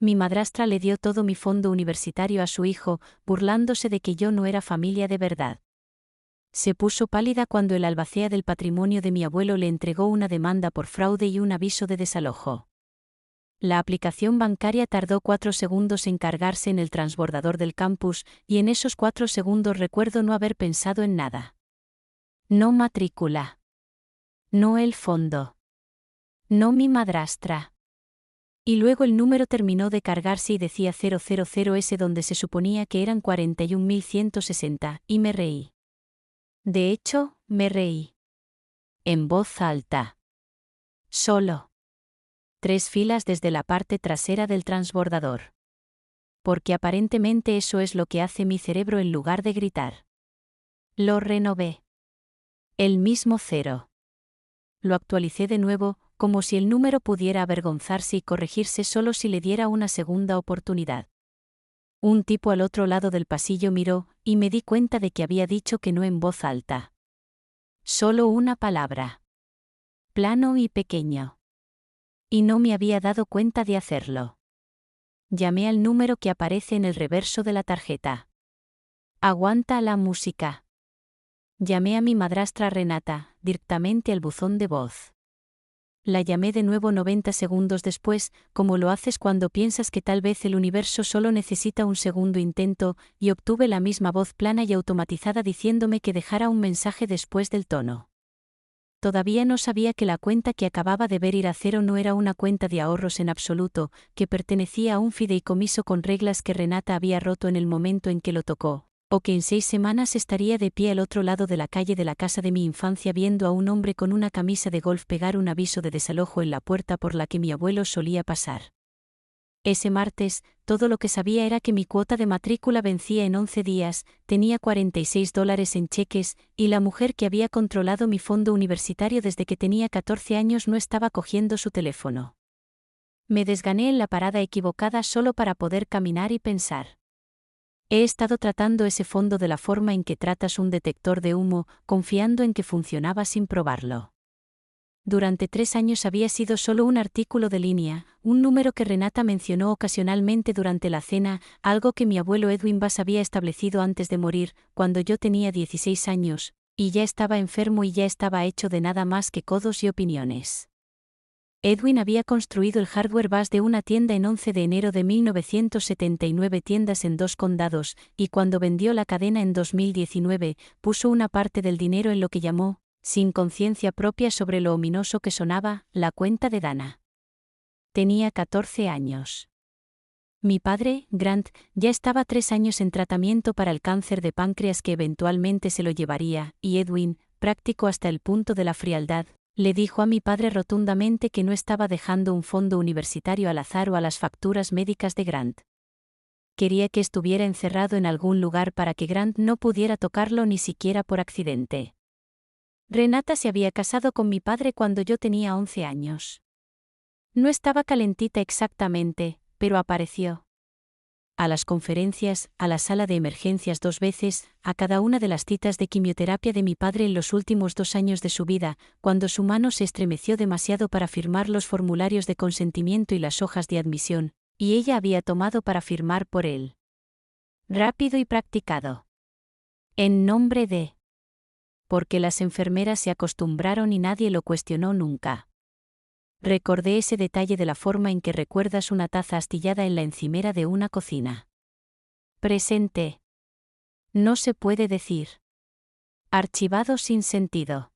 Mi madrastra le dio todo mi fondo universitario a su hijo, burlándose de que yo no era familia de verdad. Se puso pálida cuando el albacea del patrimonio de mi abuelo le entregó una demanda por fraude y un aviso de desalojo. La aplicación bancaria tardó 4 segundos en cargarse en el transbordador del campus, y en esos 4 segundos recuerdo no haber pensado en nada. No matrícula. No el fondo. No mi madrastra. Y luego el número terminó de cargarse y decía 000S donde se suponía que eran 41.160, y me reí. De hecho, me reí. En voz alta. Solo. 3 filas desde la parte trasera del transbordador. Porque aparentemente eso es lo que hace mi cerebro en lugar de gritar. Lo renové. El mismo 0. Lo actualicé de nuevo, como si el número pudiera avergonzarse y corregirse solo si le diera una segunda oportunidad. Un tipo al otro lado del pasillo miró, y me di cuenta de que había dicho que no en voz alta. Solo una palabra. Plano y pequeño. Y no me había dado cuenta de hacerlo. Llamé al número que aparece en el reverso de la tarjeta. Aguanta la música. Llamé a mi madrastra Renata, directamente al buzón de voz. La llamé de nuevo 90 segundos después, como lo haces cuando piensas que tal vez el universo solo necesita un segundo intento, y obtuve la misma voz plana y automatizada diciéndome que dejara un mensaje después del tono. Todavía no sabía que la cuenta que acababa de ver ir a cero no era una cuenta de ahorros en absoluto, que pertenecía a un fideicomiso con reglas que Renata había roto en el momento en que lo tocó, o que en 6 semanas estaría de pie al otro lado de la calle de la casa de mi infancia viendo a un hombre con una camisa de golf pegar un aviso de desalojo en la puerta por la que mi abuelo solía pasar. Ese martes, todo lo que sabía era que mi cuota de matrícula vencía en 11 días, tenía $46 en cheques, y la mujer que había controlado mi fondo universitario desde que tenía 14 años no estaba cogiendo su teléfono. Me desgané en la parada equivocada solo para poder caminar y pensar. He estado tratando ese fondo de la forma en que tratas un detector de humo, confiando en que funcionaba sin probarlo. Durante 3 años había sido solo un artículo de línea, un número que Renata mencionó ocasionalmente durante la cena, algo que mi abuelo Edwin Bass había establecido antes de morir, cuando yo tenía 16 años, y ya estaba enfermo y ya estaba hecho de nada más que codos y opiniones. Edwin había construido el hardware base de una tienda en 11 de enero de 1979, tiendas en 2 condados, y cuando vendió la cadena en 2019, puso una parte del dinero en lo que llamó, sin conciencia propia sobre lo ominoso que sonaba, la cuenta de Dana. Tenía 14 años. Mi padre, Grant, ya estaba 3 años en tratamiento para el cáncer de páncreas que eventualmente se lo llevaría, y Edwin, práctico hasta el punto de la frialdad, le dijo a mi padre rotundamente que no estaba dejando un fondo universitario al azar o a las facturas médicas de Grant. Quería que estuviera encerrado en algún lugar para que Grant no pudiera tocarlo ni siquiera por accidente. Renata se había casado con mi padre cuando yo tenía 11 años. No estaba calentita exactamente, pero apareció. A las conferencias, a la sala de emergencias 2 veces, a cada una de las citas de quimioterapia de mi padre en los últimos 2 años de su vida, cuando su mano se estremeció demasiado para firmar los formularios de consentimiento y las hojas de admisión, y ella había tomado para firmar por él. Rápido y practicado. En nombre de... Porque las enfermeras se acostumbraron y nadie lo cuestionó nunca. Recordé ese detalle de la forma en que recuerdas una taza astillada en la encimera de una cocina. Presente. No se puede decir. Archivado sin sentido.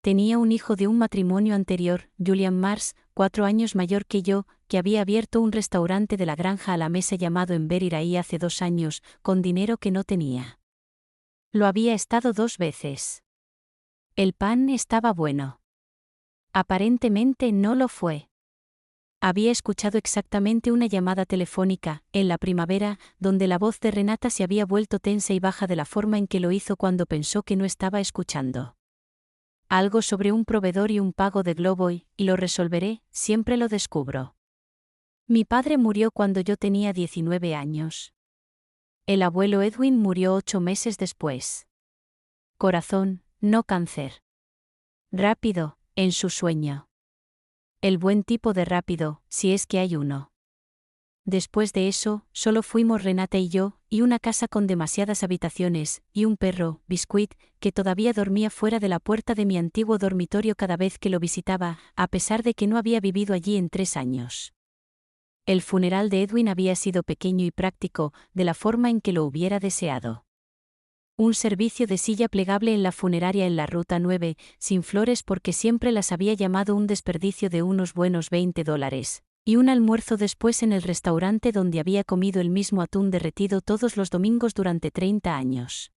Tenía un hijo de un matrimonio anterior, Julian Mars, 4 años mayor que yo, que había abierto un restaurante de la granja a la mesa llamado Emberiraí hace 2 años, con dinero que no tenía. Lo había estado 2 veces. El pan estaba bueno. Aparentemente no lo fue. Había escuchado exactamente una llamada telefónica, en la primavera, donde la voz de Renata se había vuelto tensa y baja de la forma en que lo hizo cuando pensó que no estaba escuchando. Algo sobre un proveedor y un pago de Globoy, y lo resolveré, siempre lo descubro. Mi padre murió cuando yo tenía 19 años. El abuelo Edwin murió 8 meses después. Corazón, no cáncer. Rápido, en su sueño. El buen tipo de rápido, si es que hay uno. Después de eso, solo fuimos Renata y yo, y una casa con demasiadas habitaciones, y un perro, Biscuit, que todavía dormía fuera de la puerta de mi antiguo dormitorio cada vez que lo visitaba, a pesar de que no había vivido allí en 3 años. El funeral de Edwin había sido pequeño y práctico, de la forma en que lo hubiera deseado. Un servicio de silla plegable en la funeraria en la Ruta 9, sin flores porque siempre las había llamado un desperdicio de unos buenos $20, y un almuerzo después en el restaurante donde había comido el mismo atún derretido todos los domingos durante 30 años.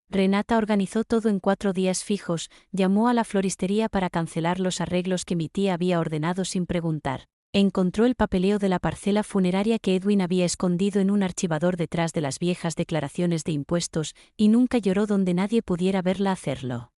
Renata organizó todo en 4 días fijos, llamó a la floristería para cancelar los arreglos que mi tía había ordenado sin preguntar. Encontró el papeleo de la parcela funeraria que Edwin había escondido en un archivador detrás de las viejas declaraciones de impuestos, y nunca lloró donde nadie pudiera verla hacerlo.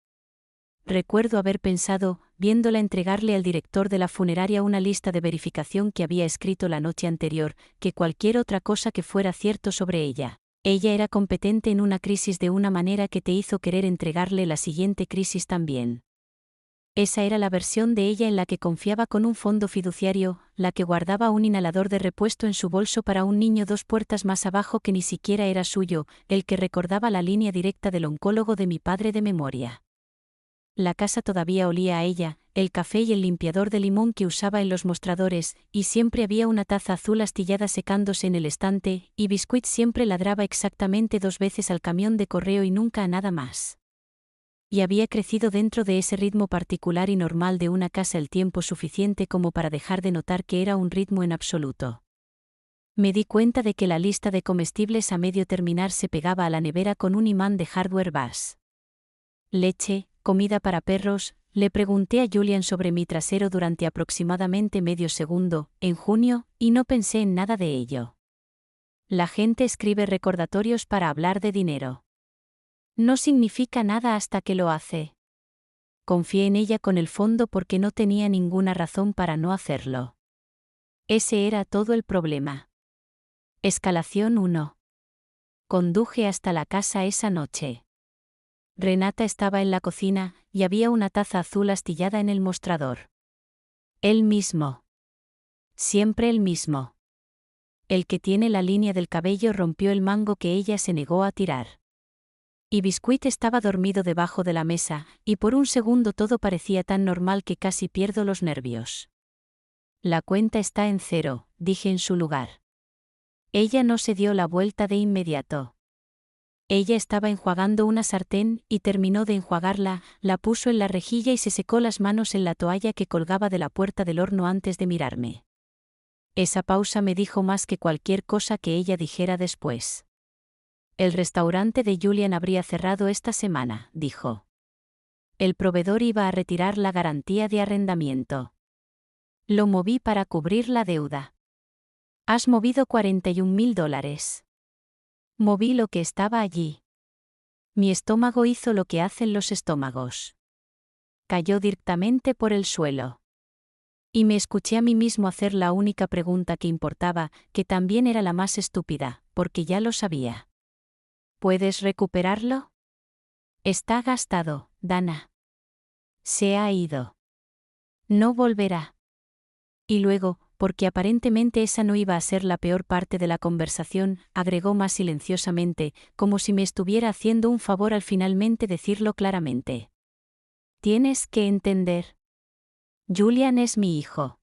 Recuerdo haber pensado, viéndola entregarle al director de la funeraria una lista de verificación que había escrito la noche anterior, que cualquier otra cosa que fuera cierto sobre ella. Ella era competente en una crisis de una manera que te hizo querer entregarle la siguiente crisis también. Esa era la versión de ella en la que confiaba con un fondo fiduciario, la que guardaba un inhalador de repuesto en su bolso para un niño 2 puertas más abajo que ni siquiera era suyo, el que recordaba la línea directa del oncólogo de mi padre de memoria. La casa todavía olía a ella, el café y el limpiador de limón que usaba en los mostradores, y siempre había una taza azul astillada secándose en el estante, y Biscuit siempre ladraba exactamente 2 veces al camión de correo y nunca a nada más. Y había crecido dentro de ese ritmo particular y normal de una casa el tiempo suficiente como para dejar de notar que era un ritmo en absoluto. Me di cuenta de que la lista de comestibles a medio terminar se pegaba a la nevera con un imán de hardware bars. Leche, comida para perros, le pregunté a Julian sobre mi trasero durante aproximadamente medio segundo, en junio, y no pensé en nada de ello. La gente escribe recordatorios para hablar de dinero. No significa nada hasta que lo hace. Confié en ella con el fondo porque no tenía ninguna razón para no hacerlo. Ese era todo el problema. Escalación 1. Conduje hasta la casa esa noche. Renata estaba en la cocina, y había una taza azul astillada en el mostrador. El mismo. Siempre el mismo. El que tiene la línea del cabello rompió el mango que ella se negó a tirar. Y Biscuit estaba dormido debajo de la mesa, y por un segundo todo parecía tan normal que casi pierdo los nervios. La cuenta está en 0, dije en su lugar. Ella no se dio la vuelta de inmediato. Ella estaba enjuagando una sartén y terminó de enjuagarla, la puso en la rejilla y se secó las manos en la toalla que colgaba de la puerta del horno antes de mirarme. Esa pausa me dijo más que cualquier cosa que ella dijera después. El restaurante de Julian habría cerrado esta semana, dijo. El proveedor iba a retirar la garantía de arrendamiento. Lo moví para cubrir la deuda. Has movido $41.000. Moví lo que estaba allí. Mi estómago hizo lo que hacen los estómagos. Cayó directamente por el suelo. Y me escuché a mí mismo hacer la única pregunta que importaba, que también era la más estúpida, porque ya lo sabía. ¿Puedes recuperarlo? Está gastado, Dana. Se ha ido. No volverá. Y luego, porque aparentemente esa no iba a ser la peor parte de la conversación, agregó más silenciosamente, como si me estuviera haciendo un favor al finalmente decirlo claramente. Tienes que entender. Julian es mi hijo.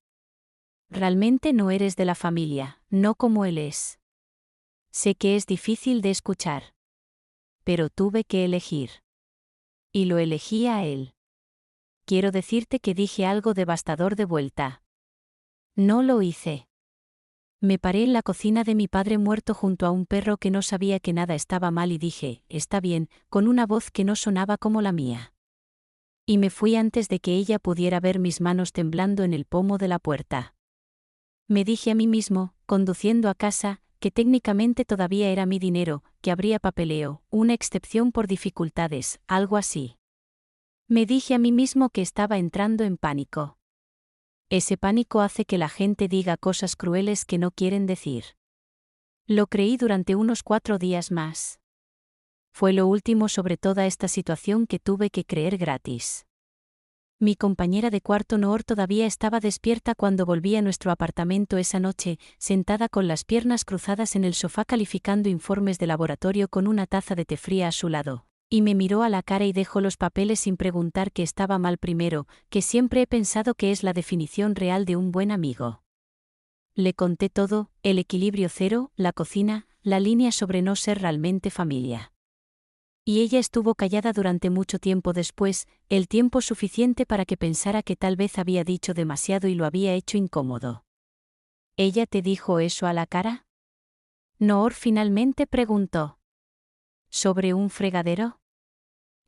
Realmente no eres de la familia, no como él es. Sé que es difícil de escuchar. Pero tuve que elegir. Y lo elegí a él. Quiero decirte que dije algo devastador de vuelta. No lo hice. Me paré en la cocina de mi padre muerto junto a un perro que no sabía que nada estaba mal y dije, está bien, con una voz que no sonaba como la mía. Y me fui antes de que ella pudiera ver mis manos temblando en el pomo de la puerta. Me dije a mí mismo, conduciendo a casa, que técnicamente todavía era mi dinero, que habría papeleo, una excepción por dificultades, algo así. Me dije a mí mismo que estaba entrando en pánico. Ese pánico hace que la gente diga cosas crueles que no quieren decir. Lo creí durante unos 4 días más. Fue lo último sobre toda esta situación que tuve que creer gratis. Mi compañera de cuarto Noor todavía estaba despierta cuando volví a nuestro apartamento esa noche, sentada con las piernas cruzadas en el sofá calificando informes de laboratorio con una taza de té fría a su lado. Y me miró a la cara y dejó los papeles sin preguntar qué estaba mal primero, que siempre he pensado que es la definición real de un buen amigo. Le conté todo, el equilibrio cero, la cocina, la línea sobre no ser realmente familia. Y ella estuvo callada durante mucho tiempo después, el tiempo suficiente para que pensara que tal vez había dicho demasiado y lo había hecho incómodo. ¿Ella te dijo eso a la cara? Noor finalmente preguntó. ¿Sobre un fregadero?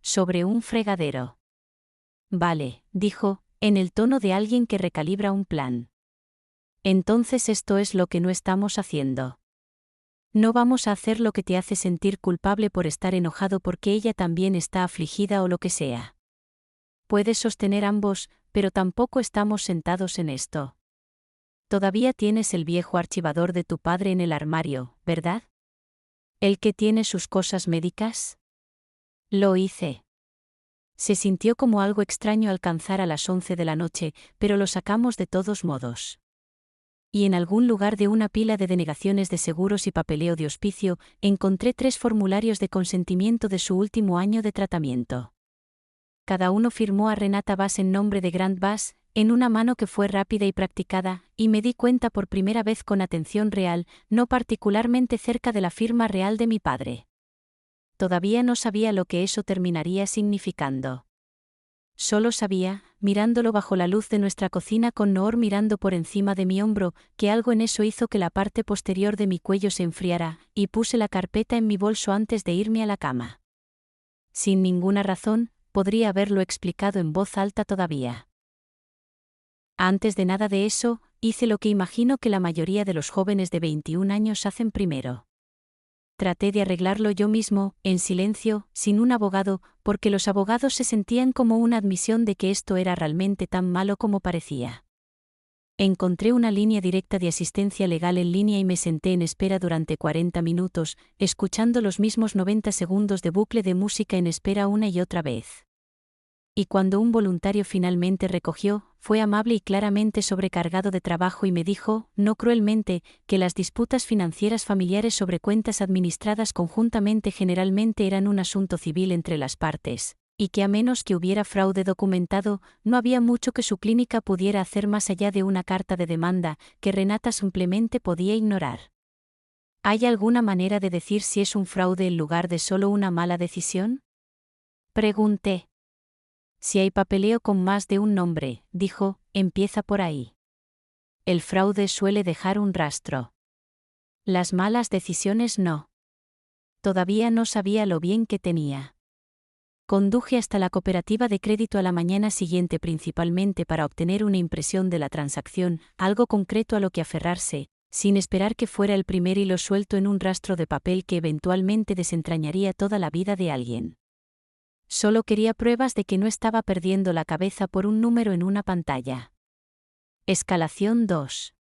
Sobre un fregadero. Vale, dijo, en el tono de alguien que recalibra un plan. Entonces esto es lo que no estamos haciendo. No vamos a hacer lo que te hace sentir culpable por estar enojado porque ella también está afligida o lo que sea. Puedes sostener ambos, pero tampoco estamos sentados en esto. Todavía tienes el viejo archivador de tu padre en el armario, ¿verdad? ¿El que tiene sus cosas médicas? Lo hice. Se sintió como algo extraño alcanzar a las 11 de la noche, pero lo sacamos de todos modos. Y en algún lugar de una pila de denegaciones de seguros y papeleo de hospicio, encontré 3 formularios de consentimiento de su último año de tratamiento. Cada uno firmó a Renata Bass en nombre de Grant Bass, en una mano que fue rápida y practicada, y me di cuenta por primera vez con atención real, no particularmente cerca de la firma real de mi padre. Todavía no sabía lo que eso terminaría significando. Solo sabía, mirándolo bajo la luz de nuestra cocina con Noor mirando por encima de mi hombro, que algo en eso hizo que la parte posterior de mi cuello se enfriara, y puse la carpeta en mi bolso antes de irme a la cama. Sin ninguna razón, podría haberlo explicado en voz alta todavía. Antes de nada de eso, hice lo que imagino que la mayoría de los jóvenes de 21 años hacen primero. Traté de arreglarlo yo mismo, en silencio, sin un abogado, porque los abogados se sentían como una admisión de que esto era realmente tan malo como parecía. Encontré una línea directa de asistencia legal en línea y me senté en espera durante 40 minutos, escuchando los mismos 90 segundos de bucle de música en espera una y otra vez. Y cuando un voluntario finalmente recogió, fue amable y claramente sobrecargado de trabajo y me dijo, no cruelmente, que las disputas financieras familiares sobre cuentas administradas conjuntamente generalmente eran un asunto civil entre las partes, y que a menos que hubiera fraude documentado, no había mucho que su clínica pudiera hacer más allá de una carta de demanda, que Renata simplemente podía ignorar. ¿Hay alguna manera de decir si es un fraude en lugar de solo una mala decisión? Pregunté. Si hay papeleo con más de un nombre, dijo, empieza por ahí. El fraude suele dejar un rastro. Las malas decisiones no. Todavía no sabía lo bien que tenía. Conduje hasta la cooperativa de crédito a la mañana siguiente principalmente para obtener una impresión de la transacción, algo concreto a lo que aferrarse, sin esperar que fuera el primer hilo suelto en un rastro de papel que eventualmente desentrañaría toda la vida de alguien. Solo quería pruebas de que no estaba perdiendo la cabeza por un número en una pantalla. Escalación 2.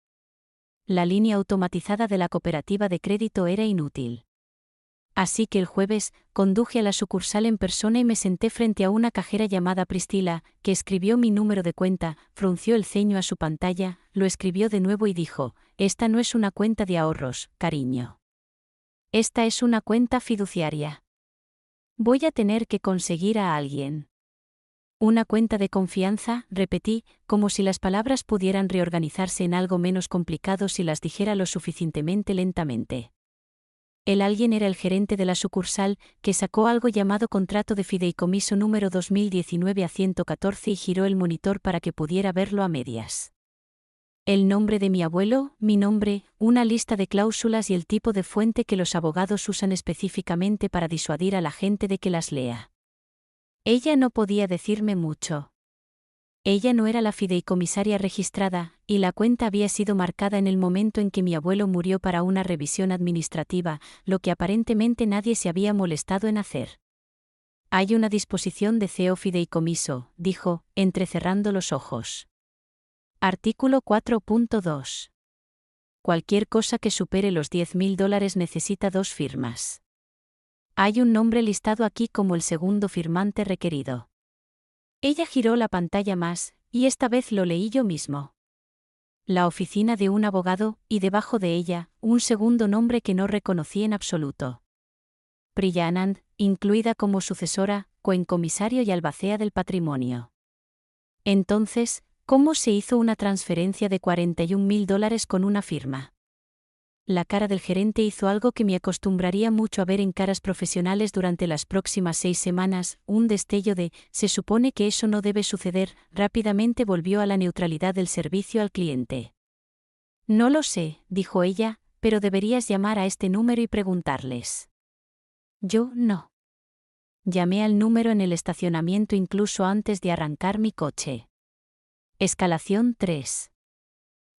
La línea automatizada de la cooperativa de crédito era inútil. Así que el jueves, conduje a la sucursal en persona y me senté frente a una cajera llamada Priscila, que escribió mi número de cuenta, frunció el ceño a su pantalla, lo escribió de nuevo y dijo, esta no es una cuenta de ahorros, cariño. Esta es una cuenta fiduciaria. Voy a tener que conseguir a alguien. Una cuenta de confianza, repetí, como si las palabras pudieran reorganizarse en algo menos complicado si las dijera lo suficientemente lentamente. El alguien era el gerente de la sucursal, que sacó algo llamado contrato de fideicomiso número 2019 a 114 y giró el monitor para que pudiera verlo a medias. El nombre de mi abuelo, mi nombre, una lista de cláusulas y el tipo de fuente que los abogados usan específicamente para disuadir a la gente de que las lea. Ella no podía decirme mucho. Ella no era la fideicomisaria registrada, y la cuenta había sido marcada en el momento en que mi abuelo murió para una revisión administrativa, lo que aparentemente nadie se había molestado en hacer. Hay una disposición de CEO fideicomiso, dijo, entrecerrando los ojos. Artículo 4.2. Cualquier cosa que supere los $10.000 necesita 2 firmas. Hay un nombre listado aquí como el segundo firmante requerido. Ella giró la pantalla más, y esta vez lo leí yo mismo. La oficina de un abogado, y debajo de ella, un segundo nombre que no reconocí en absoluto. Priya Anand, incluida como sucesora, coencomisario y albacea del patrimonio. Entonces, ¿cómo se hizo una transferencia de $41.000 con una firma? La cara del gerente hizo algo que me acostumbraría mucho a ver en caras profesionales durante las próximas 6 semanas, un destello de, se supone que eso no debe suceder, rápidamente volvió a la neutralidad del servicio al cliente. No lo sé, dijo ella, pero deberías llamar a este número y preguntarles. Yo no. Llamé al número en el estacionamiento incluso antes de arrancar mi coche. Escalación 3.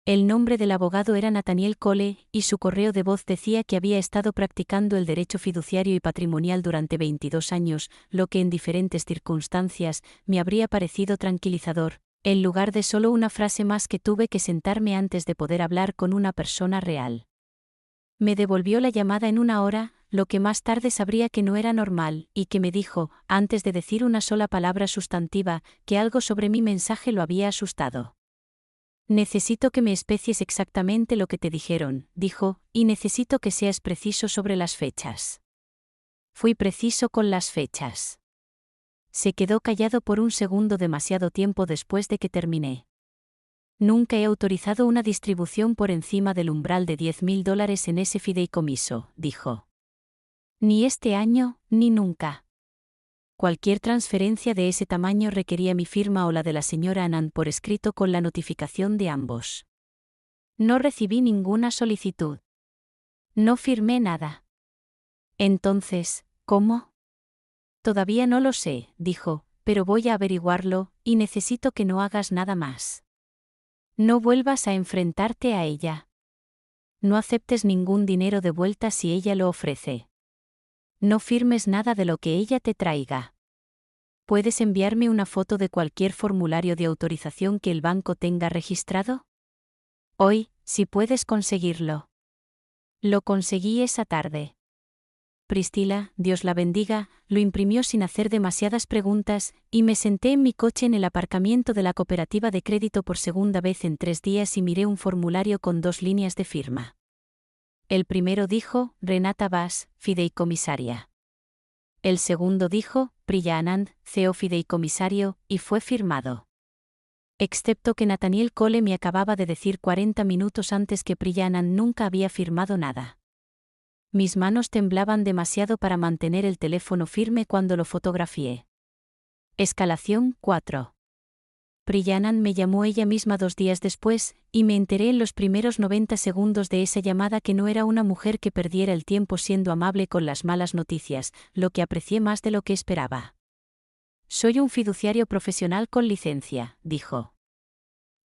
El nombre del abogado era Nathaniel Cole, y su correo de voz decía que había estado practicando el derecho fiduciario y patrimonial durante 22 años, lo que en diferentes circunstancias me habría parecido tranquilizador, en lugar de solo una frase más que tuve que sentarme antes de poder hablar con una persona real. Me devolvió la llamada en 1 hora, lo que más tarde sabría que no era normal, y que me dijo, antes de decir una sola palabra sustantiva, que algo sobre mi mensaje lo había asustado. Necesito que me especies exactamente lo que te dijeron, dijo, y necesito que seas preciso sobre las fechas. Fui preciso con las fechas. Se quedó callado por un segundo demasiado tiempo después de que terminé. Nunca he autorizado una distribución por encima del umbral de $10.000 en ese fideicomiso, dijo. Ni este año, ni nunca. Cualquier transferencia de ese tamaño requería mi firma o la de la señora Anand por escrito con la notificación de ambos. No recibí ninguna solicitud. No firmé nada. Entonces, ¿cómo? Todavía no lo sé, dijo, pero voy a averiguarlo, y necesito que no hagas nada más. No vuelvas a enfrentarte a ella. No aceptes ningún dinero de vuelta si ella lo ofrece. No firmes nada de lo que ella te traiga. ¿Puedes enviarme una foto de cualquier formulario de autorización que el banco tenga registrado? Hoy, si puedes conseguirlo. Lo conseguí esa tarde. Priscila, Dios la bendiga, lo imprimió sin hacer demasiadas preguntas, y me senté en mi coche en el aparcamiento de la cooperativa de crédito por segunda vez en 3 días y miré un formulario con 2 líneas de firma. El primero dijo, Renata Bas, fideicomisaria. El segundo dijo, Priya Anand, CEO fideicomisario, y fue firmado. Excepto que Nathaniel Cole me acababa de decir 40 minutos antes que Priya Anand nunca había firmado nada. Mis manos temblaban demasiado para mantener el teléfono firme cuando lo fotografié. Escalación 4. Priya Anand me llamó ella misma 2 días después, y me enteré en los primeros 90 segundos de esa llamada que no era una mujer que perdiera el tiempo siendo amable con las malas noticias, lo que aprecié más de lo que esperaba. Soy un fiduciario profesional con licencia, dijo.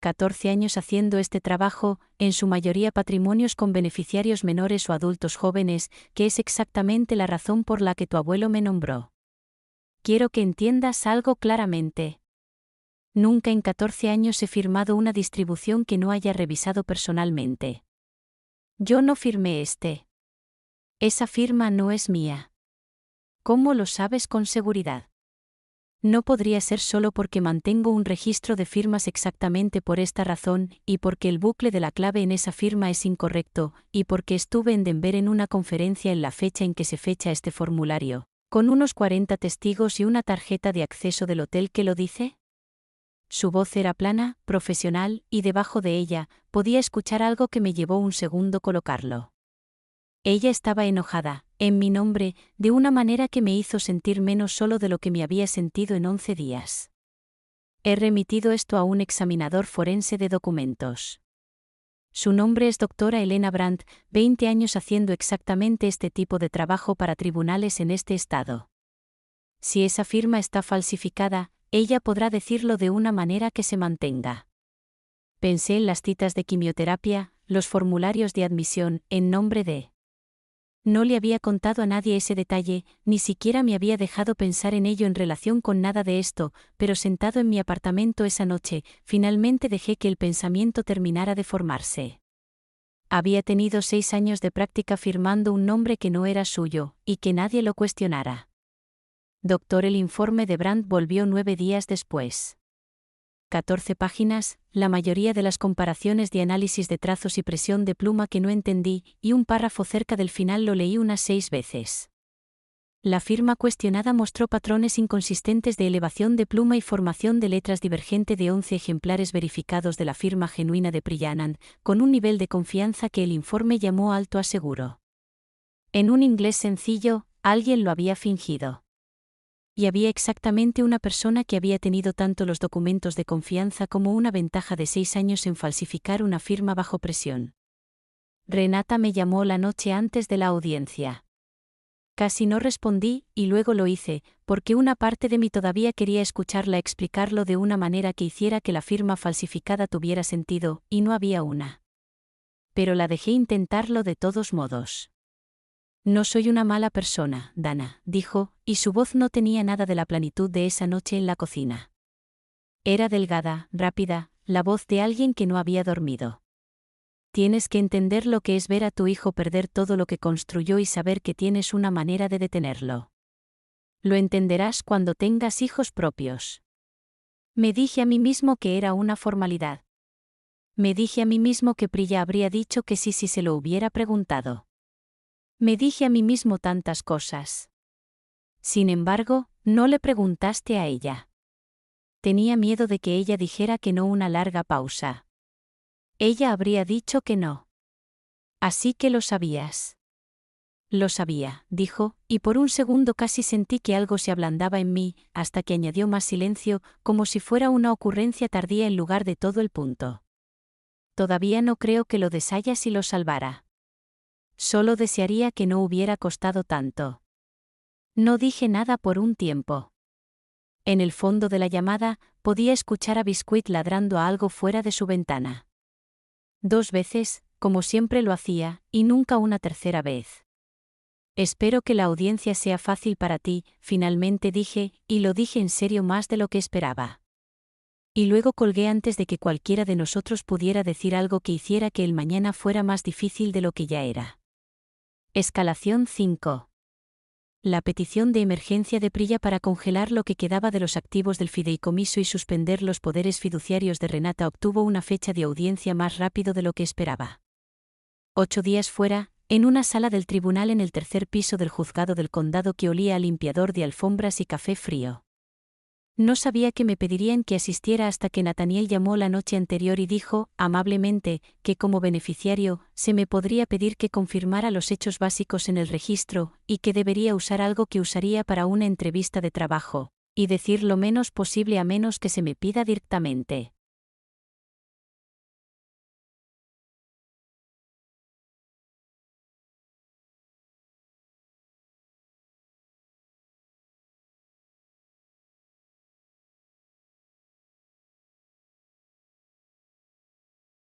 14 años haciendo este trabajo, en su mayoría patrimonios con beneficiarios menores o adultos jóvenes, que es exactamente la razón por la que tu abuelo me nombró. Quiero que entiendas algo claramente. Nunca en 14 años he firmado una distribución que no haya revisado personalmente. Yo no firmé este. Esa firma no es mía. ¿Cómo lo sabes con seguridad? No podría ser solo porque mantengo un registro de firmas exactamente por esta razón, y porque el bucle de la clave en esa firma es incorrecto, y porque estuve en Denver en una conferencia en la fecha en que se fecha este formulario, con unos 40 testigos y una tarjeta de acceso del hotel que lo dice. Su voz era plana, profesional, y debajo de ella, podía escuchar algo que me llevó un segundo colocarlo. Ella estaba enojada, en mi nombre, de una manera que me hizo sentir menos solo de lo que me había sentido en 11 días. He remitido esto a un examinador forense de documentos. Su nombre es doctora Elena Brandt, 20 años haciendo exactamente este tipo de trabajo para tribunales en este estado. Si esa firma está falsificada, ella podrá decirlo de una manera que se mantenga. Pensé en las citas de quimioterapia, los formularios de admisión, en nombre de... No le había contado a nadie ese detalle, ni siquiera me había dejado pensar en ello en relación con nada de esto, pero sentado en mi apartamento esa noche, finalmente dejé que el pensamiento terminara de formarse. Había tenido 6 años de práctica firmando un nombre que no era suyo, y que nadie lo cuestionara. Doctor, el informe de Brandt volvió 9 días después. 14 páginas, la mayoría de las comparaciones de análisis de trazos y presión de pluma que no entendí, y un párrafo cerca del final lo leí unas 6 veces. La firma cuestionada mostró patrones inconsistentes de elevación de pluma y formación de letras divergente de 11 ejemplares verificados de la firma genuina de Priyanand, con un nivel de confianza que el informe llamó alto a seguro. En un inglés sencillo, alguien lo había fingido. Y había exactamente una persona que había tenido tanto los documentos de confianza como una ventaja de 6 años en falsificar una firma bajo presión. Renata me llamó la noche antes de la audiencia. Casi no respondí, y luego lo hice, porque una parte de mí todavía quería escucharla explicarlo de una manera que hiciera que la firma falsificada tuviera sentido, y no había una. Pero la dejé intentarlo de todos modos. No soy una mala persona, Dana, dijo, y su voz no tenía nada de la plenitud de esa noche en la cocina. Era delgada, rápida, la voz de alguien que no había dormido. Tienes que entender lo que es ver a tu hijo perder todo lo que construyó y saber que tienes una manera de detenerlo. Lo entenderás cuando tengas hijos propios. Me dije a mí mismo que era una formalidad. Me dije a mí mismo que Priya habría dicho que sí si se lo hubiera preguntado. Me dije a mí mismo tantas cosas. Sin embargo, no le preguntaste a ella. Tenía miedo de que ella dijera que no. Una larga pausa. Ella habría dicho que no. Así que lo sabías. Lo sabía, dijo, y por un segundo casi sentí que algo se ablandaba en mí, hasta que añadió más silencio, como si fuera una ocurrencia tardía en lugar de todo el punto. Todavía no creo que lo desayas y lo salvara. Solo desearía que no hubiera costado tanto. No dije nada por un tiempo. En el fondo de la llamada, podía escuchar a Biscuit ladrando a algo fuera de su ventana. 2 veces, como siempre lo hacía, y nunca una tercera vez. Espero que la audiencia sea fácil para ti, finalmente dije, y lo dije en serio más de lo que esperaba. Y luego colgué antes de que cualquiera de nosotros pudiera decir algo que hiciera que el mañana fuera más difícil de lo que ya era. Escalación 5. La petición de emergencia de Priya para congelar lo que quedaba de los activos del fideicomiso y suspender los poderes fiduciarios de Renata obtuvo una fecha de audiencia más rápido de lo que esperaba. 8 días fuera, en una sala del tribunal en el 3er piso del juzgado del condado que olía a limpiador de alfombras y café frío. No sabía que me pedirían que asistiera hasta que Nathaniel llamó la noche anterior y dijo, amablemente, que como beneficiario, se me podría pedir que confirmara los hechos básicos en el registro, y que debería usar algo que usaría para una entrevista de trabajo, y decir lo menos posible a menos que se me pida directamente.